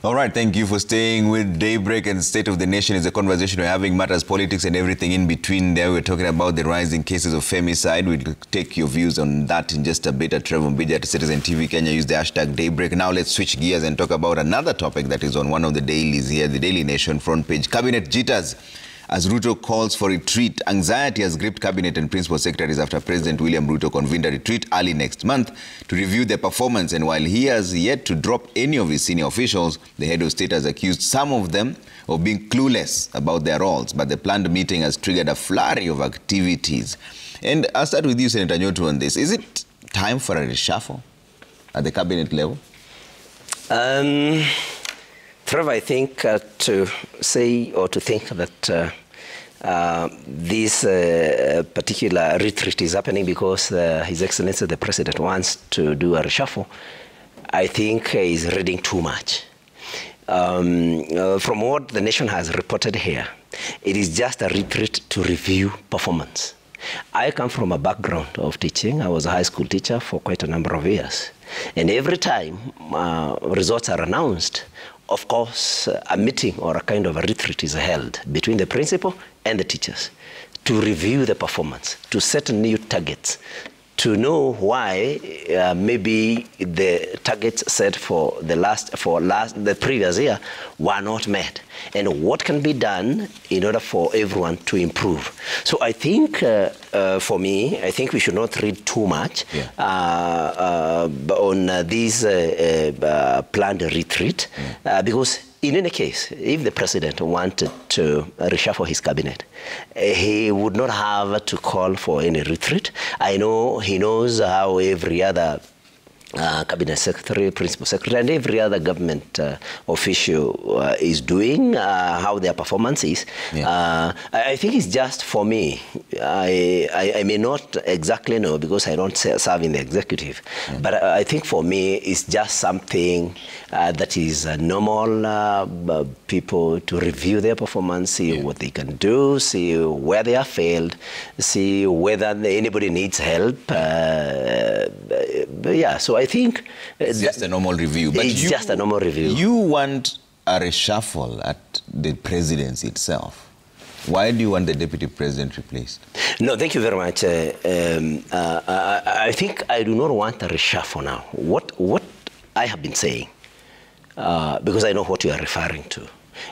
All right, thank you for staying with Daybreak. And State of the Nation is a conversation we're having, matters, politics, and everything in between there. We're talking about the rising cases of femicide. We'll take your views on that in just a bit. At Trevor Mbija at Citizen TV Kenya, use the hashtag Daybreak. Now let's switch gears and talk about another topic that is on one of the dailies here, the Daily Nation front page. Cabinet jitters as Ruto calls for retreat. Anxiety has gripped cabinet and principal secretaries after President William Ruto convened a retreat early next month to review their performance. And while he has yet to drop any of his senior officials, the head of state has accused some of them of being clueless about their roles. But the planned meeting has triggered a flurry of activities. And I'll start with you, Senator Nyotu, on this. Is it time for a reshuffle at the cabinet level? Trevor, I think to say or to think that this particular retreat is happening because His Excellency the President wants to do a reshuffle, I think is reading too much. From what the nation has reported here, it is just a retreat to review performance. I come from a background of teaching. I was a high school teacher for quite a number of years. And every time results are announced, of course, a meeting or a kind of a retreat is held between the principal and the teachers to review the performance, to set new targets, to know why maybe the targets set for the previous year were not met, and what can be done in order for everyone to improve. So I think, for me, I think we should not read too much on this planned retreat, because in any case, if the president wanted to reshuffle his cabinet, he would not have to call for any retreat. I know he knows how every other cabinet secretary, principal secretary, and every other government official is doing, how their performance is. I think it's just, for me, I may not exactly know because I don't serve in the executive, but I think for me it's just something that is normal, people to review their performance, see what they can do, see where they have failed, see whether anybody needs help. So I think it's just a normal review. But it's just a normal review. You want a reshuffle at the presidency itself. Why do you want the deputy president replaced? No, thank you very much. I think I do not want a reshuffle now. What I have been saying, because I know what you are referring to,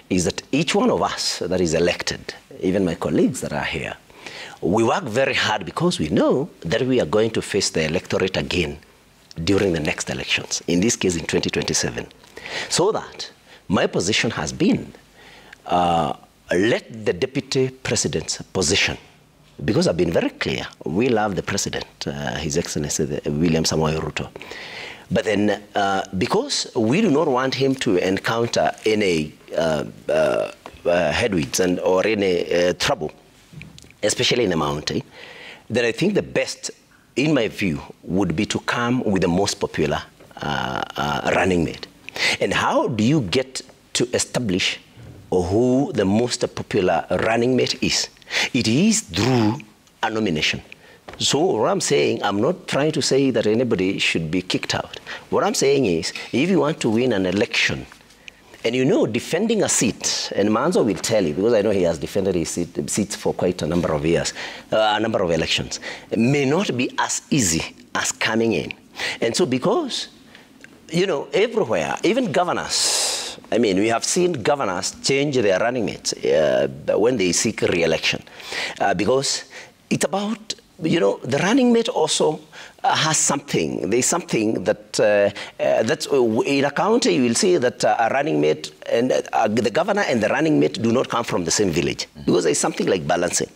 is that each one of us that is elected, even my colleagues that are here, we work very hard because we know that we are going to face the electorate again during the next elections, in this case in 2027. So that my position has been, let the deputy president's position, because I've been very clear, we love the president, His Excellency William Samoei Ruto. But then, because we do not want him to encounter any headwinds or any trouble, especially in the mountain, then I think the best, in my view, would be to come with the most popular running mate. And how do you get to establish who the most popular running mate is? It is through a nomination. So what I'm saying, I'm not trying to say that anybody should be kicked out. What I'm saying is, if you want to win an election, and you know, defending a seat, and Manzo will tell you, because I know he has defended his seats for quite a number of years, a number of elections, may not be as easy as coming in. And so because, you know, everywhere, even governors, I mean, we have seen governors change their running mates when they seek re-election. Because it's about, you know, the running mate also has something. There's something that that's in a county you will see that a running mate and the governor and the running mate do not come from the same village, because there's something like balancing,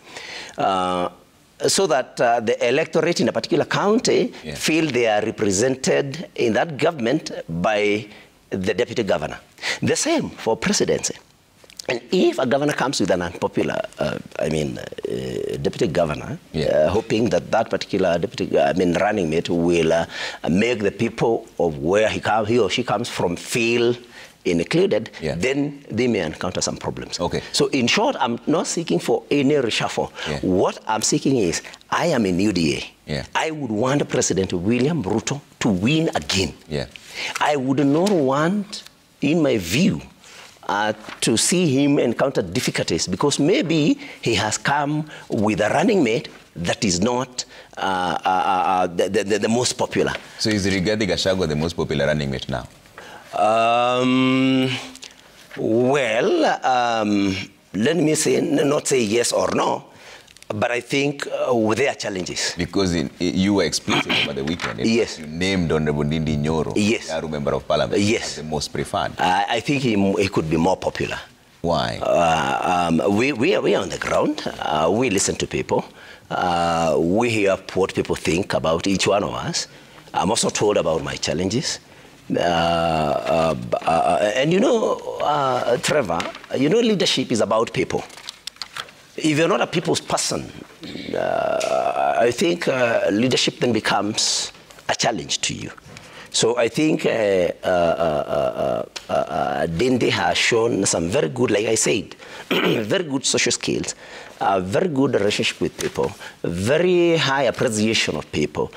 so that the electorate in a particular county feel they are represented in that government by the deputy governor. The same for presidency. And if a governor comes with an unpopular, deputy governor, hoping that that particular running mate will make the people of where he or she comes from feel included, then they may encounter some problems. Okay. So in short, I'm not seeking for any reshuffle. What I'm seeking is, I am in UDA. I would want President William Ruto to win again. I would not want in my view, to see him encounter difficulties, because maybe he has come with a running mate that is not the most popular. So is Rigathi Gachagua the most popular running mate now? Let me not say yes or no, but I think there are challenges. Because you were explicit over the weekend. Yes. You named Honorable Ndindi Nyoro, yes, the member of parliament, yes, as the most preferred. I think he could be more popular. Why? We are on the ground. We listen to people. We hear what people think about each one of us. I'm also told about my challenges. And you know, Trevor, you know, leadership is about people. If you're not a people's person, I think leadership then becomes a challenge to you. So I think Ndindi has shown some very good, like I said, very good social skills, very good relationship with people, very high appreciation of people,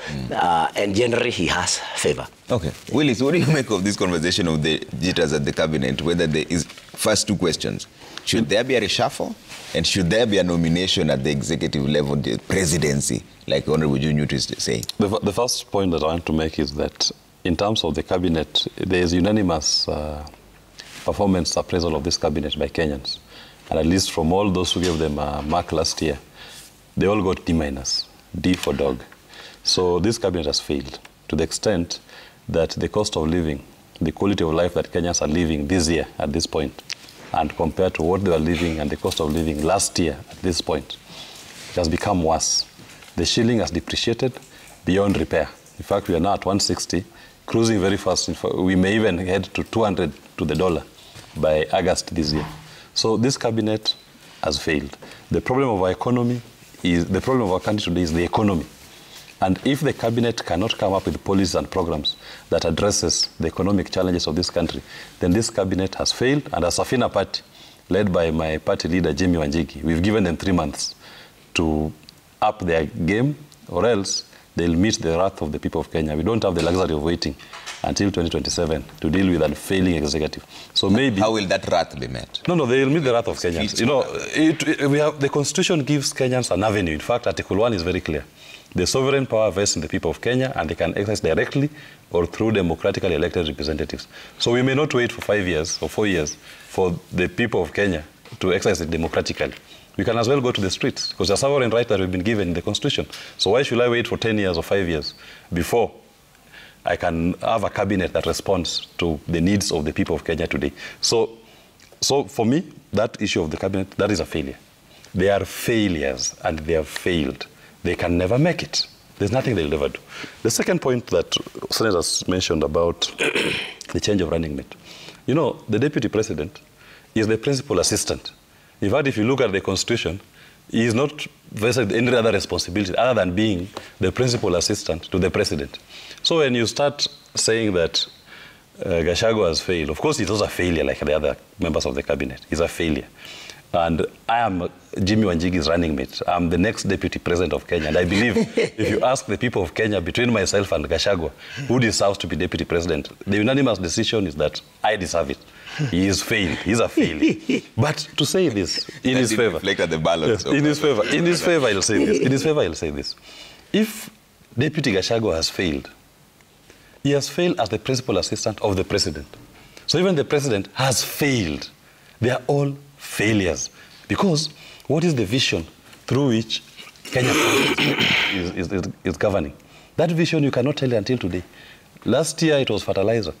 and generally he has favor. Okay. Willis, what do you make of this conversation of the jitters at the cabinet, whether there is, first two questions, should there be a reshuffle? And should there be a nomination at the executive level, the presidency, like Honorable Junior is saying? The first point that I want to make is that in terms of the cabinet, there is unanimous performance appraisal of this cabinet by Kenyans. And at least from all those who gave them a mark last year, they all got D-, D for dog. So this cabinet has failed to the extent that the cost of living, the quality of life that Kenyans are living this year at this point, and compared to what they were living and the cost of living last year at this point, it has become worse. The shilling has depreciated beyond repair. In fact, we are now at 160, cruising very fast. In fact, we may even head to 200 to the dollar by August this year. So this cabinet has failed. The problem of our economy is, the problem of our country today is the economy. And if the cabinet cannot come up with policies and programs that addresses the economic challenges of this country, then this cabinet has failed. And as Safina Party, led by my party leader, Jimmy Wanjigi, we've given them 3 months to up their game, or else they'll meet the wrath of the people of Kenya. We don't have the luxury of waiting until 2027 to deal with a failing executive. So maybe... How will that wrath be met? No, they'll meet the wrath of Kenyans. You know, the Constitution gives Kenyans an avenue. In fact, Article 1 is very clear. The sovereign power vests in the people of Kenya, and they can exercise directly or through democratically elected representatives. So we may not wait for 5 years or 4 years for the people of Kenya to exercise it democratically. We can as well go to the streets, because there's a sovereign right that we've been given in the Constitution. So why should I wait for 10 years or 5 years before I can have a cabinet that responds to the needs of the people of Kenya today? So for me, that issue of the cabinet, that is a failure. They are failures, and they have failed. They can never make it. There's nothing they'll ever do. The second point that Senator has mentioned about the change of running mate. You know, the deputy president is the principal assistant. In fact, if you look at the Constitution, he is not vested any other responsibility other than being the principal assistant to the president. So when you start saying that Gachagua has failed, of course, it was a failure like the other members of the cabinet. It's a failure. And I am Jimmy Wanjigi's running mate. I'm the next deputy president of Kenya. And I believe if you ask the people of Kenya, between myself and Gachagua, who deserves to be deputy president, the unanimous decision is that I deserve it. He is failed. He's a failure. But to say this in his favor, at the balance. Yes, in his favor, I'll say this. In his favor, I'll say this. If Deputy Gachagua has failed, he has failed as the principal assistant of the president. So even the president has failed. They are all failures. Because what is the vision through which Kenya is governing? That vision you cannot tell until today. Last year it was fertilizer.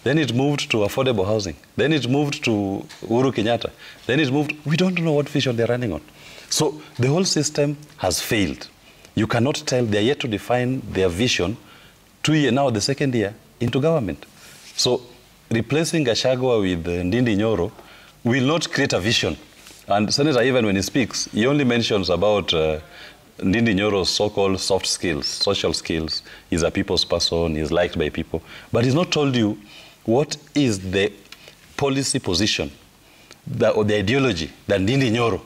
Then it moved to affordable housing. Then it moved to Uhuru Kenyatta. Then it moved... We don't know what vision they're running on. So the whole system has failed. You cannot tell. They're yet to define their vision 2 years, now the second year, into government. So replacing Gachagua with Ndindi Nyoro will not create a vision. And Senator, even when he speaks, he only mentions about Ndindi Nyoro's so-called soft skills, social skills. He's a people's person. He's liked by people. But he's not told you what is the policy position or the ideology that Ndindi Nyoro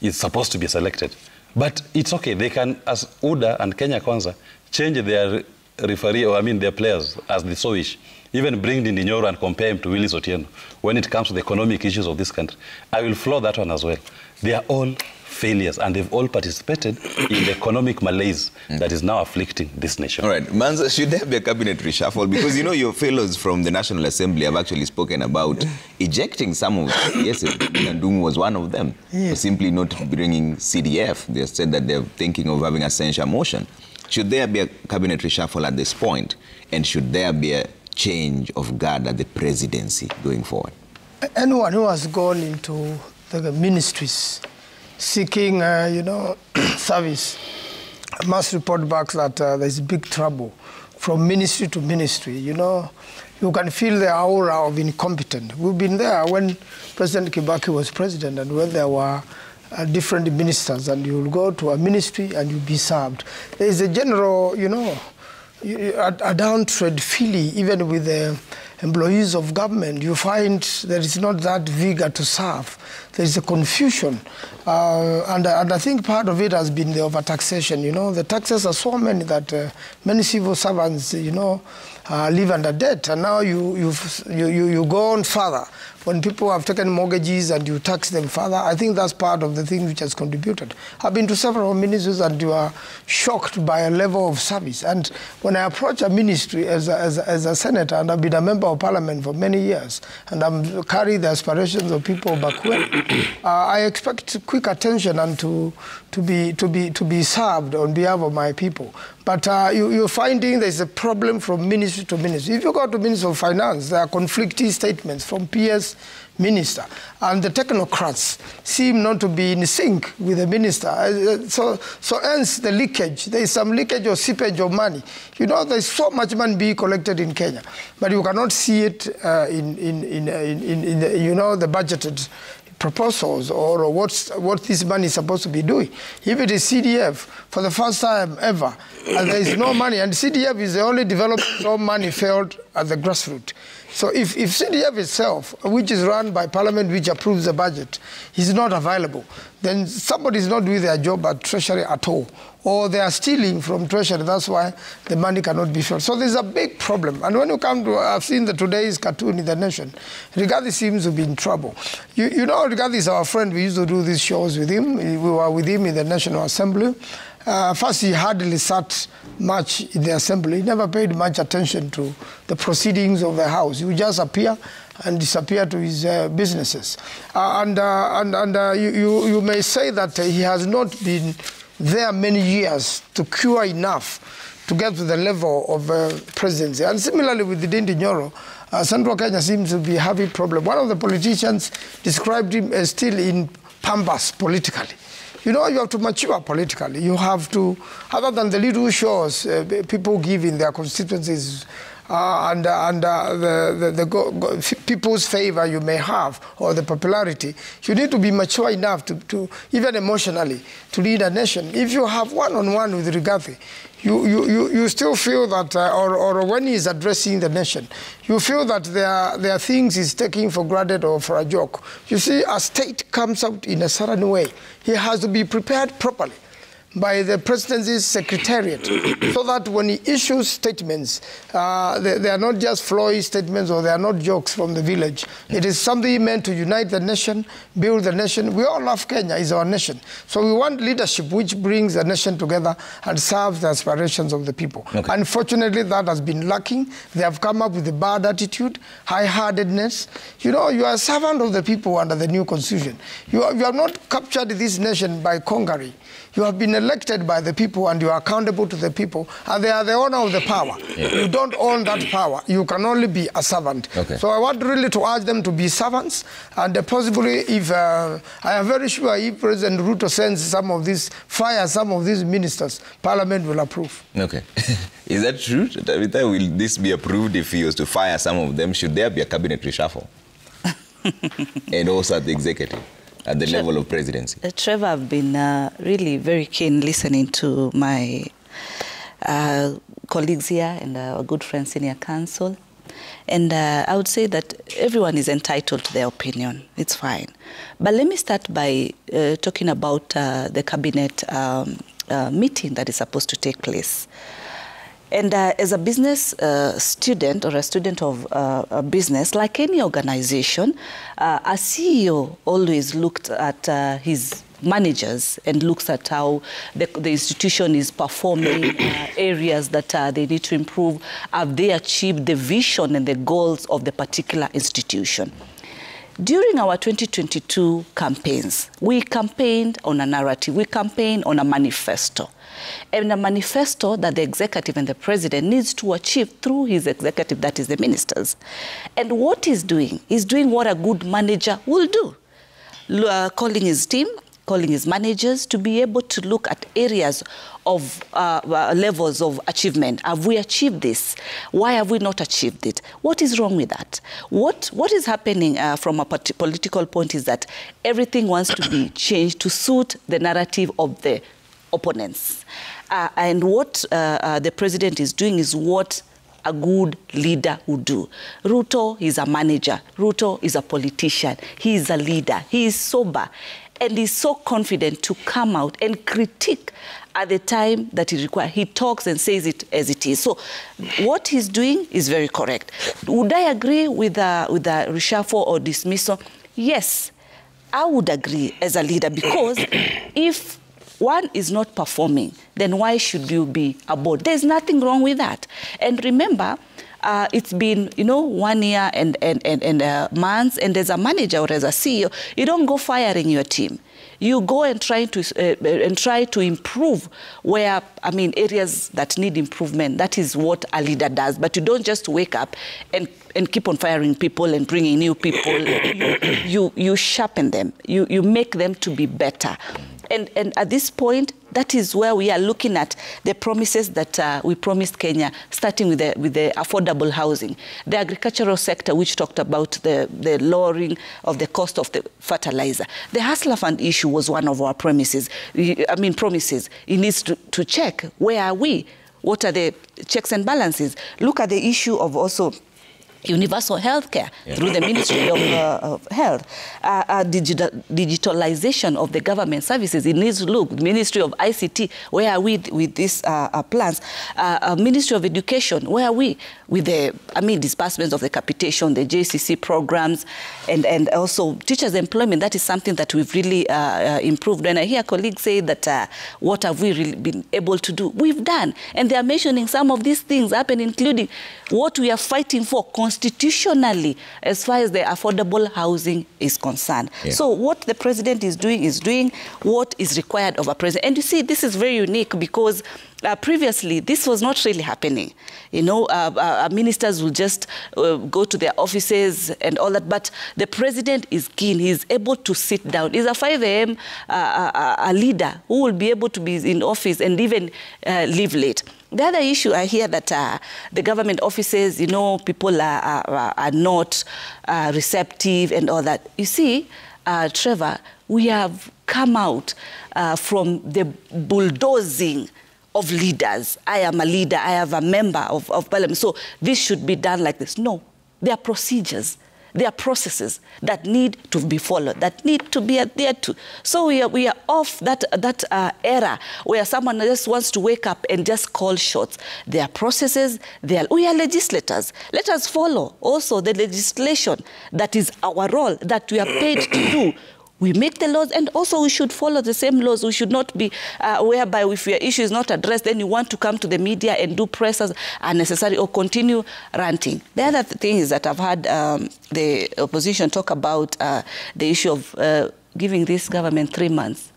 is supposed to be selected. But it's okay. They can, as UDA and Kenya Kwanza, change their referee, or I mean their players as they so wish. even bring Ndinyoro and compare him to Willis Otieno when it comes to the economic issues of this country, I will floor that one as well. They are all failures, and they've all participated in the economic malaise that is now afflicting this nation. All right, Manza, should there be a cabinet reshuffle? Because, you know, your fellows from the National Assembly have actually spoken about ejecting some of them. Yes, Ndung was one of them. For simply not bringing CDF. They said that they're thinking of having a censure motion. Should there be a cabinet reshuffle at this point? And should there be a change of guard at the presidency going forward? Anyone who has gone into the ministries seeking, service must report back that there's big trouble from ministry to ministry. You know, you can feel the aura of incompetence. We've been there when President Kibaki was president, and when there were different ministers, and you'll go to a ministry and you'll be served. There is a general, a downtrend feeling, even with the employees of government. You find there is not that vigor to serve. There is a confusion. And I think part of it has been the overtaxation. You know, the taxes are so many that many civil servants, live under debt. And now you go on further. When people have taken mortgages and you tax them further, I think that's part of the thing which has contributed. I've been to several ministries and you are shocked by a level of service. And when I approach a ministry as a senator, and I've been a member of parliament for many years, and I'm carry the aspirations of people back home, I expect quick attention and to be served on behalf of my people. But you're finding there's a problem from ministry to ministry. If you go to Ministry of Finance, there are conflicting statements from PS minister, and the technocrats seem not to be in sync with the minister. So hence the leakage. There is some leakage or seepage of money. You know, there's so much money being collected in Kenya, but you cannot see it in the budgeted proposals or what this money is supposed to be doing. If it is CDF, for the first time ever, and there is no money, and CDF is the only development of money failed at the grassroots. So if CDF itself, which is run by Parliament, which approves the budget, is not available, then somebody is not doing their job at Treasury at all. Or they are stealing from Treasury, that's why the money cannot be filled. So there's a big problem. And when you come to, I've seen today's cartoon in The Nation, Rigathi seems to be in trouble. You know, Rigathi is our friend. We used to do these shows with him. We were with him in the National Assembly. First, he hardly sat much in the Assembly. He never paid much attention to the proceedings of the House. He would just appear and disappear to his businesses. You may say that he has not been there many years to cure enough to get to the level of presidency. And similarly with the Ndinyoro, Central Kenya seems to be having a problem. One of the politicians described him as still in pampas politically. You know, you have to mature politically. You have to, other than the little shows people give in their constituencies the people's favor you may have, or the popularity, you need to be mature enough to even emotionally, to lead a nation. If you have one-on-one with Rigathi, you still feel that, or when he's addressing the nation, you feel that there are things he's taking for granted or for a joke. You see, a state comes out in a certain way. He has to be prepared properly by the presidency's secretariat, so that when he issues statements, they are not just flowy statements, or they are not jokes from the village. It is something meant to unite the nation, build the nation. We all love Kenya, it's our nation. So we want leadership which brings the nation together and serves the aspirations of the people. Okay. Unfortunately, that has been lacking. They have come up with a bad attitude, high-heartedness. You know, you are a servant of the people under the new constitution. You have not captured this nation by conquering. You have been elected by the people, and you are accountable to the people, and they are the owner of the power. Yeah. You don't own that power. You can only be a servant. Okay. So I want really to urge them to be servants, and possibly, if I am very sure if President Ruto sends fire some of these ministers, Parliament will approve. Okay. Is that true? Will this be approved if he was to fire some of them? Should there be a cabinet reshuffle? And also at the executive? At the level of presidency? Trevor, I've been really very keen listening to my colleagues here and our good friends, Senior Council. And I would say that everyone is entitled to their opinion. It's fine. But let me start by talking about the cabinet meeting that is supposed to take place. And as a business student or a student of business, like any organization, a CEO always looked at his managers and looks at how the institution is performing, areas that they need to improve. Have they achieved the vision and the goals of the particular institution? During our 2022 campaigns, we campaigned on a narrative, we campaigned on a manifesto. And a manifesto that the executive and the president needs to achieve through his executive, that is the ministers. And what he's doing what a good manager will do. Calling his team, calling his managers to be able to look at areas of levels of achievement. Have we achieved this? Why have we not achieved it? What is wrong with that? What is happening from a political point is that everything wants to be changed to suit the narrative of the opponents. And what the president is doing is what a good leader would do. Ruto is a manager. Ruto is a politician. He is a leader. He is sober. And he's so confident to come out and critique at the time that he requires. He talks and says it as it is. So what he's doing is very correct. Would I agree with the reshuffle or dismissal? Yes, I would agree as a leader, because if one is not performing, then why should you be aboard? There's nothing wrong with that. And remember, it's been, 1 year and months, and as a manager or as a CEO, you don't go firing your team. You go and try to improve where, areas that need improvement. That is what a leader does. But you don't just wake up and keep on firing people and bringing new people. You sharpen them. You make them to be better. And at this point, that is where we are looking at the promises that we promised Kenya, starting with the affordable housing, the agricultural sector, which talked about the lowering of the cost of the fertilizer. The Hustler Fund issue was one of our promises. Promises. It needs to check, where are we? What are the checks and balances? Look at the issue of also universal health care through the Ministry of Health, digitalization of the government services. It needs to look. Ministry of ICT, where are we with these plans? Ministry of Education, where are we with the disbursements of the capitation, the JCC programs, and also teachers' employment? That is something that we've really improved. When I hear colleagues say that what have we really been able to do? We've done. And they are mentioning some of these things happen, including what we are fighting for constitutionally as far as the affordable housing is concerned. Yeah. So what the president is doing what is required of a president. And you see, this is very unique because previously this was not really happening. Ministers will just go to their offices and all that, but the president is keen. He's able to sit down. He's a 5 a.m. A leader who will be able to be in office and even leave late. The other issue, I hear that the government offices, people are not receptive and all that. You see, Trevor, we have come out from the bulldozing of leaders. I am a leader. I have a member of parliament. So this should be done like this. No, there are procedures. There are processes that need to be followed, that need to be adhered to. So we are off that era where someone just wants to wake up and just call shots. There are processes. We are legislators. Let us follow also the legislation that is our role, that we are paid to do. We make the laws, and also we should follow the same laws. We should not be whereby if your issue is not addressed, then you want to come to the media and do press as unnecessary or continue ranting. The other thing is that I've had the opposition talk about the issue of giving this government 3 months.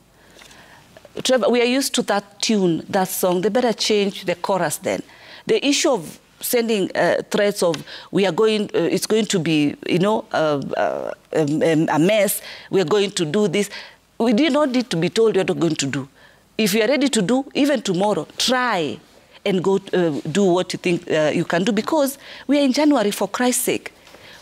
Trevor, we are used to that tune, that song. They better change the chorus then. The issue of sending threats of it's going to be, a mess, we are going to do this. We do not need to be told what we're going to do. If you are ready to do, even tomorrow, try and go do what you think you can do, because we are in January, for Christ's sake.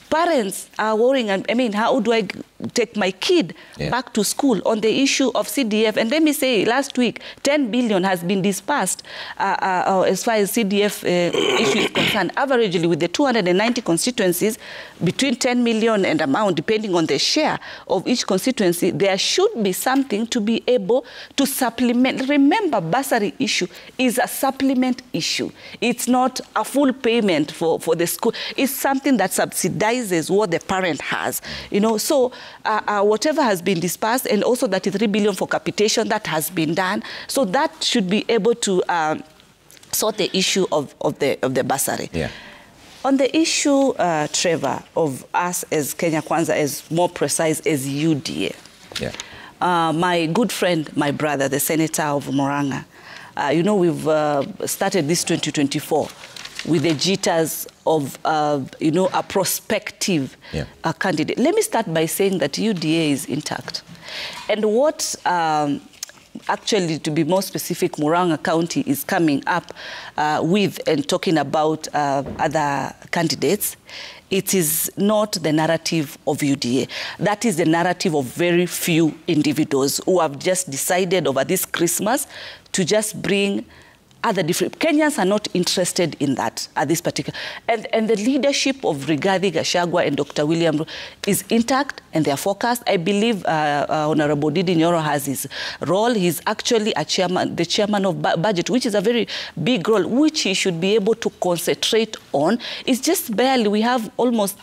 Parents are worrying, how do I take my kid back to school on the issue of CDF. And let me say, last week, 10 billion has been dispersed as far as CDF issue is concerned. Averagely, with the 290 constituencies, between 10 million and amount, depending on the share of each constituency, there should be something to be able to supplement. Remember, bursary issue is a supplement issue. It's not a full payment for the school. It's something that subsidizes what the parent has. You know, so whatever has been dispersed, and also 33 billion for capitation, that has been done. So that should be able to sort the issue of the bursary. Yeah. On the issue, Trevor, of us as Kenya Kwanza, as more precise as UDA, my good friend, my brother, the senator of Murang'a, you know, we've started this 2024 with the jitters of, you know, a prospective candidate. Let me start by saying that UDA is intact. And what actually, to be more specific, Murang'a County is coming up with and talking about other candidates, it is not the narrative of UDA. That is the narrative of very few individuals who have just decided over this Christmas to just bring other different. Kenyans are not interested in that at this particular. And the leadership of Rigathi Gachagua and Dr. William is intact, and they are focused. I believe Honorable Didi Nyoro has his role. He's actually a chairman, the chairman of budget, which is a very big role, which he should be able to concentrate on. It's just barely, we have almost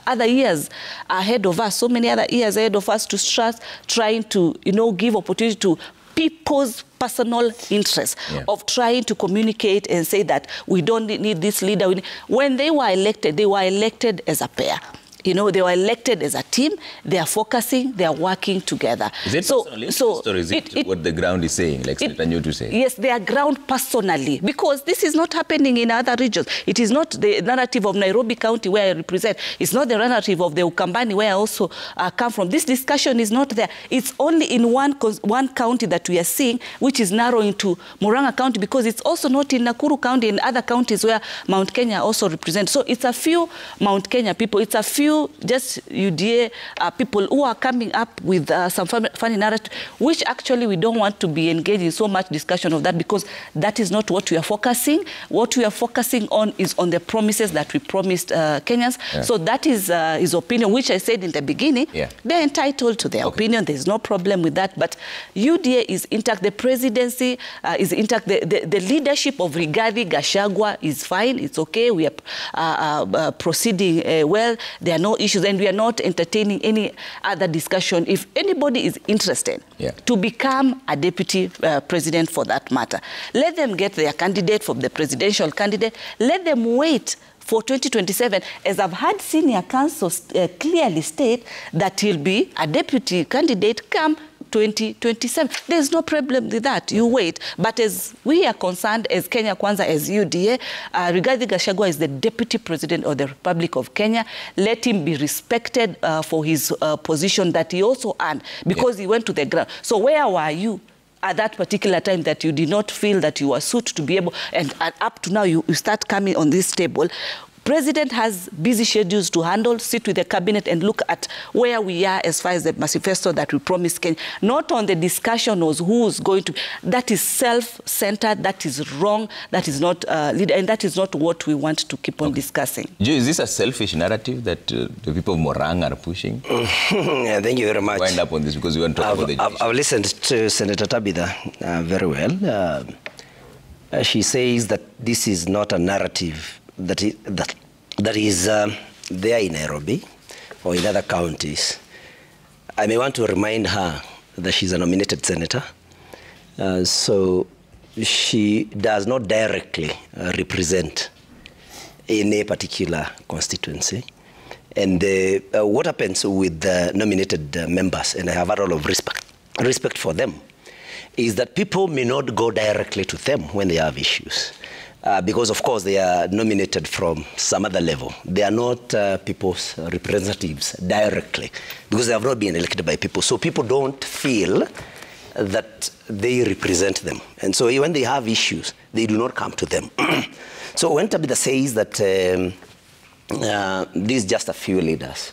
other years ahead of us, so many other years ahead of us to start trying to, you know, give opportunity to people's personal interest of trying to communicate and say that we don't need this leader. When they were elected as a pair. You know, they were elected as a team. They are focusing. They are working together. Is it personal interest, or is it what the ground is saying, like Senator Newt is saying? Yes, they are ground personally, because this is not happening in other regions. It is not the narrative of Nairobi County, where I represent. It's not the narrative of the Ukambani, where I also come from. This discussion is not there. It's only in one county that we are seeing, which is narrowing to Murang'a County, because it's also not in Nakuru County and other counties where Mount Kenya also represents. So it's a few Mount Kenya people. It's a few just UDA people who are coming up with some funny narrative, which actually we don't want to be engaged in so much discussion of that, because that is not what we are focusing. What we are focusing on is on the promises that we promised Kenyans. So that is his opinion, which I said in the beginning. They're entitled to their opinion. There's no problem with that. But UDA is intact. The presidency is intact. The leadership of Rigathi Gachagua is fine. It's okay. We are proceeding well. There are no issues, and we are not entertaining any other discussion. If anybody is interested to become a deputy president, for that matter, let them get their candidate from the presidential candidate. Let them wait for 2027, as I've had senior counsels clearly state that he'll be a deputy candidate come 2027. There's no problem with that. You wait. But as we are concerned, as Kenya Kwanza, as UDA, Rigathi Gachagua is the deputy president of the Republic of Kenya. Let him be respected for his position that he also earned, because he went to the ground. So where were you at that particular time that you did not feel that you were suited to be able, and up to now you start coming on this table? President has busy schedules to handle, sit with the cabinet and look at where we are as far as the manifesto that we promised Kenya. Not on the discussion of who's going to. That is self-centered, that is wrong, that is not leader, and that is not what we want to keep on discussing. Joe, is this a selfish narrative that the people of Murang'a are pushing? Thank you very much. Wind up on this, because we want to talk about the judiciary. I've listened to Senator Tabitha very well. She says that this is not a narrative that is there in Nairobi or in other counties. I may want to remind her that she's a nominated senator, so she does not directly represent any particular constituency. And what happens with the nominated members, and I have a lot of respect for them, is that people may not go directly to them when they have issues. Because, of course, they are nominated from some other level. They are not people's representatives directly, because they have not been elected by people. So people don't feel that they represent them. And so when they have issues, they do not come to them. So when Tabitha says that these just a few leaders,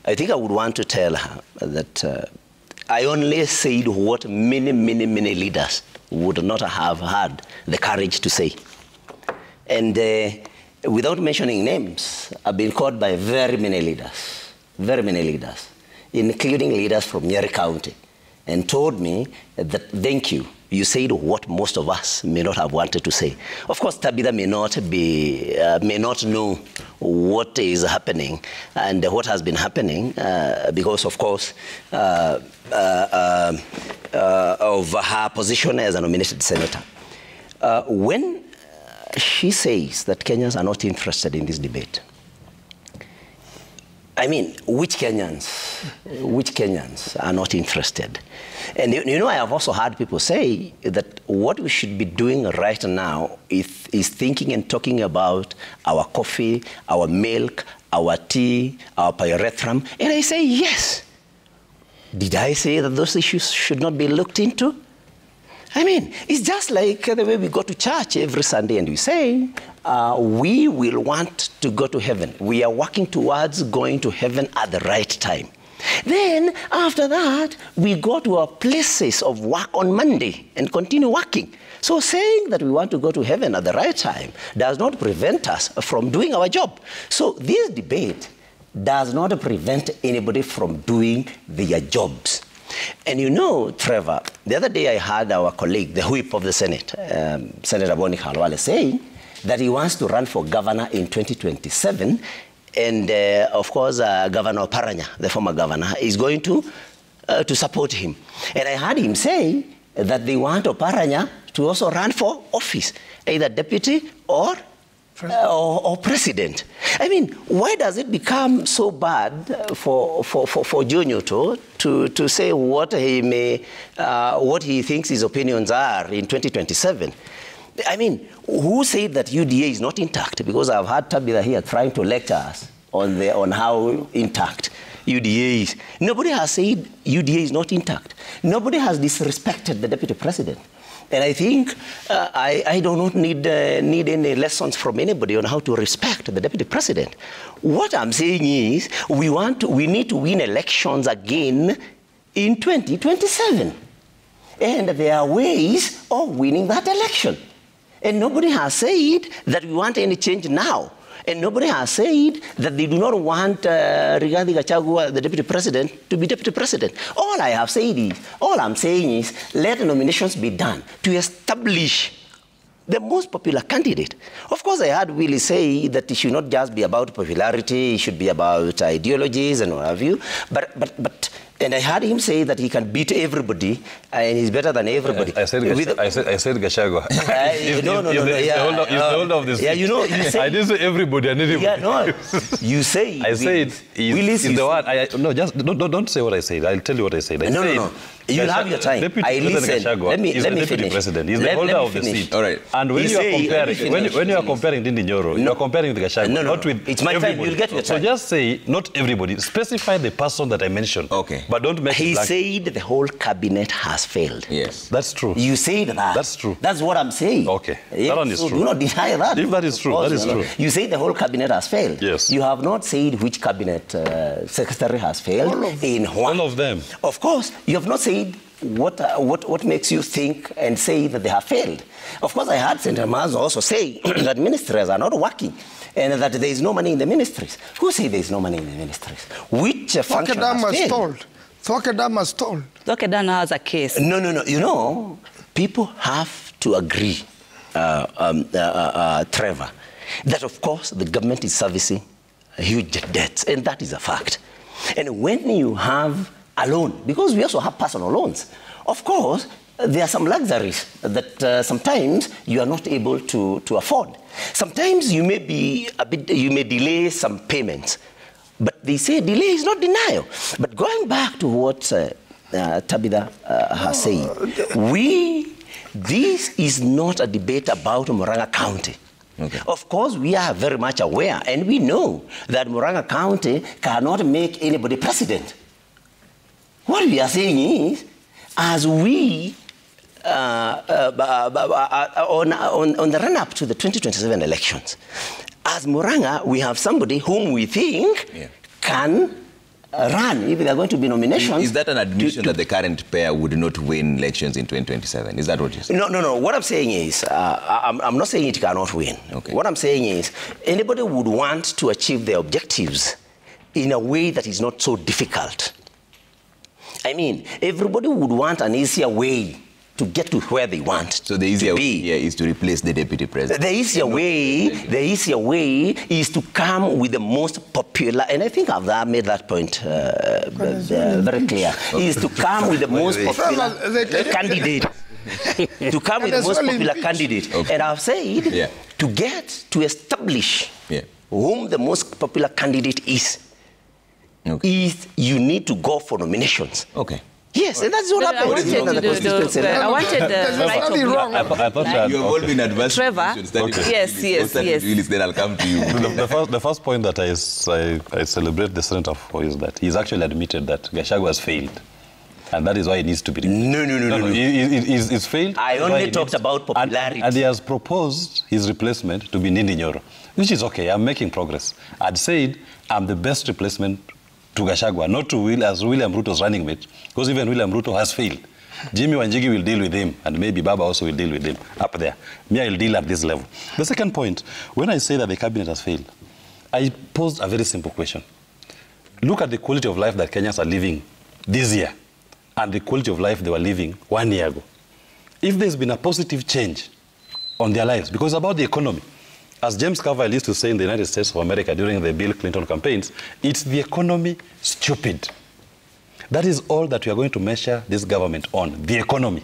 I think I would want to tell her that I only said what many, many, many leaders would not have had the courage to say. And without mentioning names, I've been called by very many leaders, including leaders from Nyeri County, and told me that, thank you, you said what most of us may not have wanted to say. Of course, Tabitha may not know what is happening and what has been happening because, of course, of her position as a nominated senator. When she says that Kenyans are not interested in this debate, I mean, which Kenyans are not interested? And you know, I have also heard people say that what we should be doing right now is thinking and talking about our coffee, our milk, our tea, our pyrethrum. And I say, yes. Did I say that those issues should not be looked into? I mean, it's just like the way we go to church every Sunday and we say, we will want to go to heaven. We are working towards going to heaven at the right time. Then, after that, we go to our places of work on Monday and continue working. So saying that we want to go to heaven at the right time does not prevent us from doing our job. So this debate does not prevent anybody from doing their jobs. And you know, Trevor, the other day I heard our colleague, the whip of the Senate, Senator Boni Khalwale, saying that he wants to run for governor in 2027. And of course, Governor Paranya, the former governor, is going to support him. And I heard him say that they want Paranya to also run for office, either deputy or president. I mean, why does it become so bad for Joe Nyoto to say what he thinks his opinions are in 2027? I mean, who said that UDA is not intact? Because I've had Tabitha here trying to lecture us on how intact UDA is. Nobody has said UDA is not intact. Nobody has disrespected the deputy president. And I think I do not need any lessons from anybody on how to respect the deputy president. What I'm saying is we need to win elections again in 2027. And there are ways of winning that election. And nobody has said that we want any change now. And nobody has said that they do not want Rigathi Gachagua, the deputy president, to be deputy president. All I'm saying is, let nominations be done to establish the most popular candidate. Of course, I heard Willie say that it should not just be about popularity, it should be about ideologies and what have you. And I heard him say that he can beat everybody and he's better than everybody. I said Gachagua. He's the holder of the seat. Yeah, you know, you say... I didn't say everybody and anybody. Yeah, no. You say... I said he's the one. No, just don't say what I said. I'll tell you what I said. No. You'll have your time. I listen. Let me finish. President. He's the holder of the seat. All right. And when you are comparing Ndindi Nyoro, you are comparing with Gachagua, not with it's my everybody. Time. You'll get your time. So just say, not everybody. Specify the person that I mentioned. Okay. But don't make He said the whole cabinet has failed. Yes. That's true. You said that. That's true. That's what I'm saying. Okay. Yes. That one is so true. Do not deny that. If that is true, that is true. You say the whole cabinet has failed. Yes. You have not said which cabinet secretary has failed. All of them. Of course, you have not said what makes you think and say that they have failed. Of course, I heard Senator Mazo also say that ministries are not working and that there is no money in the ministries. Who say there is no money in the ministries? Which function has failed? Thokedam has told. Thokedam has a case. No. You know, people have to agree, Trevor, that of course the government is servicing huge debts, and that is a fact. And when you have a loan, because we also have personal loans, of course, there are some luxuries that sometimes you are not able to afford. Sometimes you may delay some payments, but they say delay is not denial. But going back to what Tabitha has said, this is not a debate about Murang'a County. Okay. Of course, we are very much aware, and we know that Murang'a County cannot make anybody president. What we are saying is, as we, on the run-up to the 2027 elections, as Murang'a, we have somebody whom we think can run, if there are going to be nominations. Is that an admission that the current pair would not win elections in 2027? Is that what you're saying? No. What I'm saying is, I'm not saying it cannot win. Okay. What I'm saying is, anybody would want to achieve their objectives in a way that is not so difficult. I mean, everybody would want an easier way to get to where they want. So the easier way is to replace the deputy president. The easier way is to come with the most popular, and I think I've made that point very clear, is to come with the most popular candidate. To come with the most popular candidate. Okay. And I've said to establish whom the most popular candidate is, is you need to go for nominations. Okay. Yes, and that's what happened. I wanted nothing wrong. I thought you have all been advanced. Trevor, yes. Then I'll come to you. The first point that I celebrate the senator for is that he's actually admitted that Gachagua has failed. And that is why it needs to be removed. No. He's failed. I only talked about popularity. And he has proposed his replacement to be Ndindi Nyoro, which is okay. I'm making progress. I'd said I'm the best replacement to Gachagua, not to William Ruto's running mate, because even William Ruto has failed. Jimmy Wanjigi will deal with him, and maybe Baba also will deal with him up there. Me, I'll deal at this level. The second point, when I say that the cabinet has failed, I posed a very simple question. Look at the quality of life that Kenyans are living this year and the quality of life they were living 1 year ago. If there's been a positive change on their lives, because about the economy, as James Carville used to say in the United States of America during the Bill Clinton campaigns, it's the economy, stupid. That is all that we are going to measure this government on, the economy.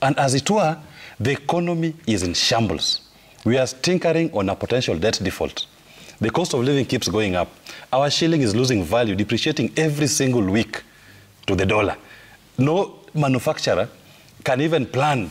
And as it were, the economy is in shambles. We are tinkering on a potential debt default. The cost of living keeps going up. Our shilling is losing value, depreciating every single week to the dollar. No manufacturer can even plan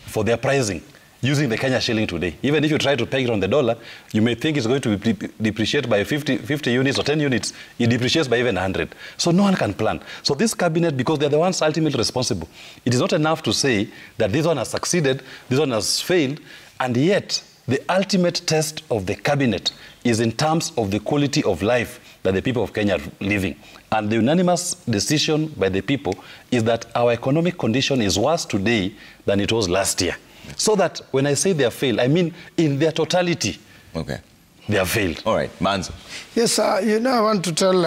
for their pricing using the Kenya shilling today. Even if you try to peg it on the dollar, you may think it's going to be depreciate by 50 units or 10 units. It depreciates by even 100. So no one can plan. So this cabinet, because they're the ones ultimately responsible, it is not enough to say that this one has succeeded, this one has failed, and yet the ultimate test of the cabinet is in terms of the quality of life that the people of Kenya are living. And the unanimous decision by the people is that our economic condition is worse today than it was last year. So that when I say they have failed, I mean in their totality, they have failed. All right, Manzo. Yes, I want to tell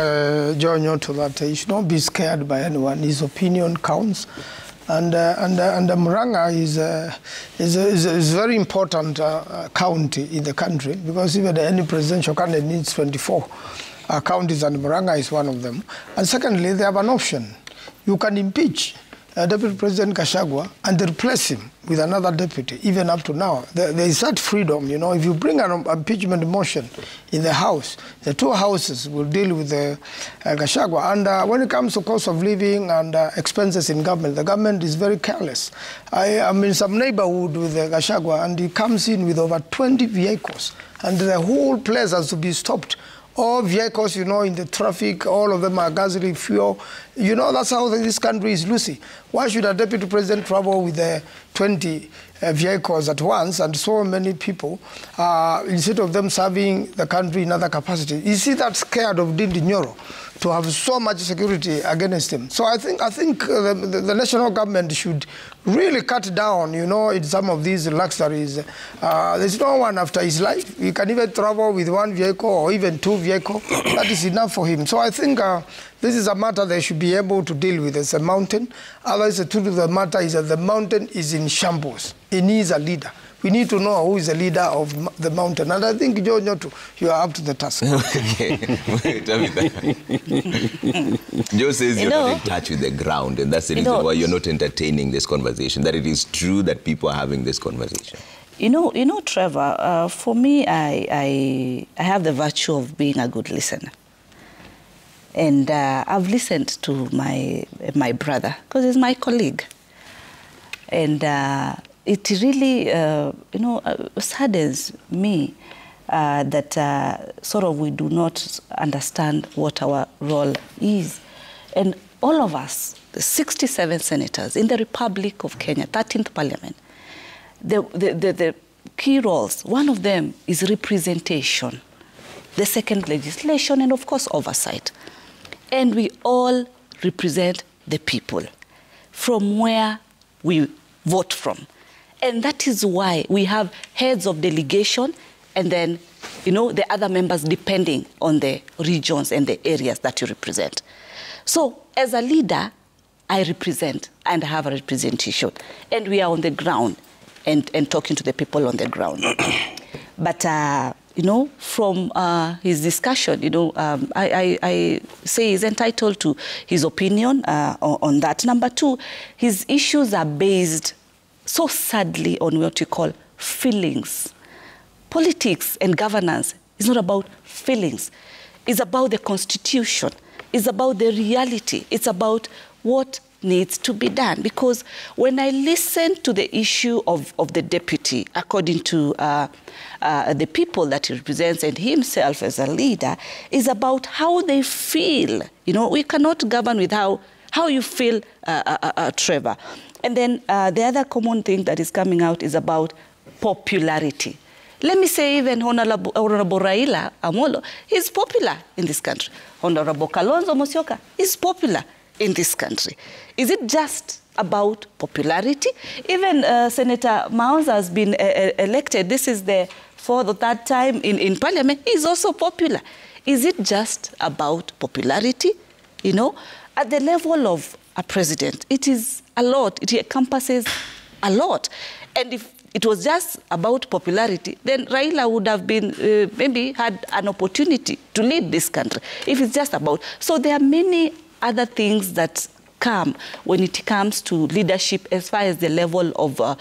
John Nyoto that he should not be scared by anyone. His opinion counts. And Murang'a is a very important county in the country, because even any presidential candidate needs 24 counties, and Murang'a is one of them. And secondly, they have an option. You can impeach Deputy President Gachagua and replace him with another deputy, even up to now. There is that freedom, you know. If you bring an impeachment motion in the House, the two houses will deal with Gachagua. And when it comes to cost of living and expenses in government, the government is very careless. I am in some neighborhood with Gachagua, and he comes in with over 20 vehicles, and the whole place has to be stopped. All vehicles, you know, in the traffic, all of them are gasoline, fuel. You know, that's how this country is losing. Why should a deputy president travel with 20 vehicles at once and so many people, instead of them serving the country in other capacity? You see that scared of Ndindi Nyoro to have so much security against him. So I think the national government should really cut down, you know, in some of these luxuries. There's no one after his life. He can even travel with one vehicle or even two vehicles. That is enough for him. So I think this is a matter they should be able to deal with as a mountain. Otherwise, the truth of the matter is that the mountain is in shambles. It needs a leader. We need to know who is the leader of the mountain. And I think, Joe Nyoto, you are up to the task. Okay. Tell me that. Joe says you're not in touch with the ground, and that's the reason why you're not entertaining this conversation, that it is true that people are having this conversation. You know, Trevor, for me, I have the virtue of being a good listener. And I've listened to my brother, because he's my colleague. And it really, saddens me that sort of we do not understand what our role is. And all of us, the 67 senators in the Republic of Kenya, 13th Parliament, the key roles, one of them is representation, the second legislation, and of course oversight. And we all represent the people from where we vote from. And that is why we have heads of delegation and then, you know, the other members depending on the regions and the areas that you represent. So as a leader, I represent and have a representation. And we are on the ground and talking to the people on the ground. But, you know, from his discussion, you know, I say he's entitled to his opinion on that. Number two, his issues are based so sadly on what you call feelings. Politics and governance is not about feelings. It's about the Constitution. It's about the reality. It's about what needs to be done. Because when I listen to the issue of the deputy, according to the people that he represents and himself as a leader, is about how they feel. You know, we cannot govern with how you feel, Trevor. And then the other common thing that is coming out is about popularity. Let me say even Honorable Raila Amolo is popular in this country. Honorable Kalonzo Musyoka is popular in this country. Is it just about popularity? Even Senator Maunza has been elected. This is the fourth or third time in Parliament. He's also popular. Is it just about popularity? You know, at the level of a president, it is a lot. It encompasses a lot. And if it was just about popularity, then Raila would have been, maybe had an opportunity to lead this country. If it's just about, so there are many other things that come when it comes to leadership as far as the level of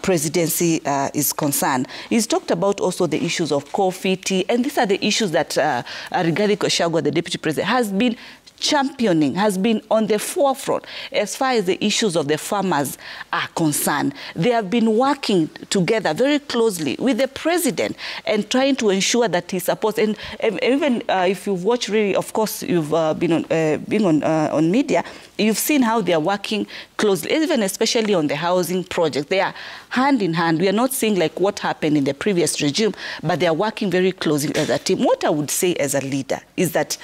presidency is concerned. He's talked about also the issues of coffee, tea, and these are the issues that Rigathi Gachagua, the deputy president, has been championing, has been on the forefront as far as the issues of the farmers are concerned. They have been working together very closely with the president and trying to ensure that he supports. And even if you've watched, really, of course, you've been on media, you've seen how they are working closely, even especially on the housing project. They are hand in hand. We are not seeing like what happened in the previous regime, but they are working very closely as a team. What I would say as a leader is that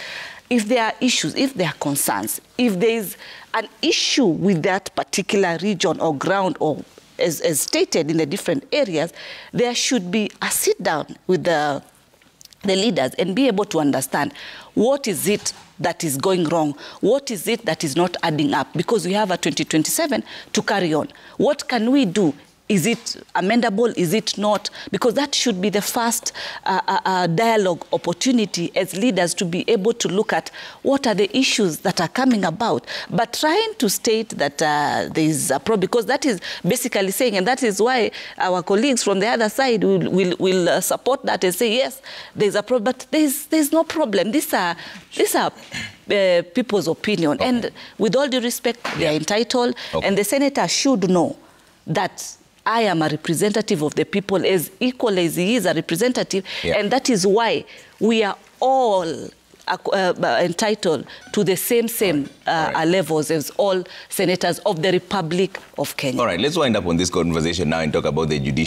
if there are issues, if there are concerns, if there is an issue with that particular region or ground, or as stated in the different areas, there should be a sit down with the leaders and be able to understand what is it that is going wrong, what is it that is not adding up, because we have a 2027 to carry on. What can we do? Is it amendable? Is it not? Because that should be the first dialogue opportunity as leaders to be able to look at what are the issues that are coming about. But trying to state that there is a problem, because that is basically saying, and that is why our colleagues from the other side will support that and say, yes, there's a problem, but there's no problem. These are people's opinion. Okay. And with all due respect, they are entitled, okay, and the senator should know that I am a representative of the people as equal as he is a representative, yeah, and that is why we are all entitled to the same right, levels as all senators of the Republic of Kenya. All right, let's wind up on this conversation now and talk about the judicial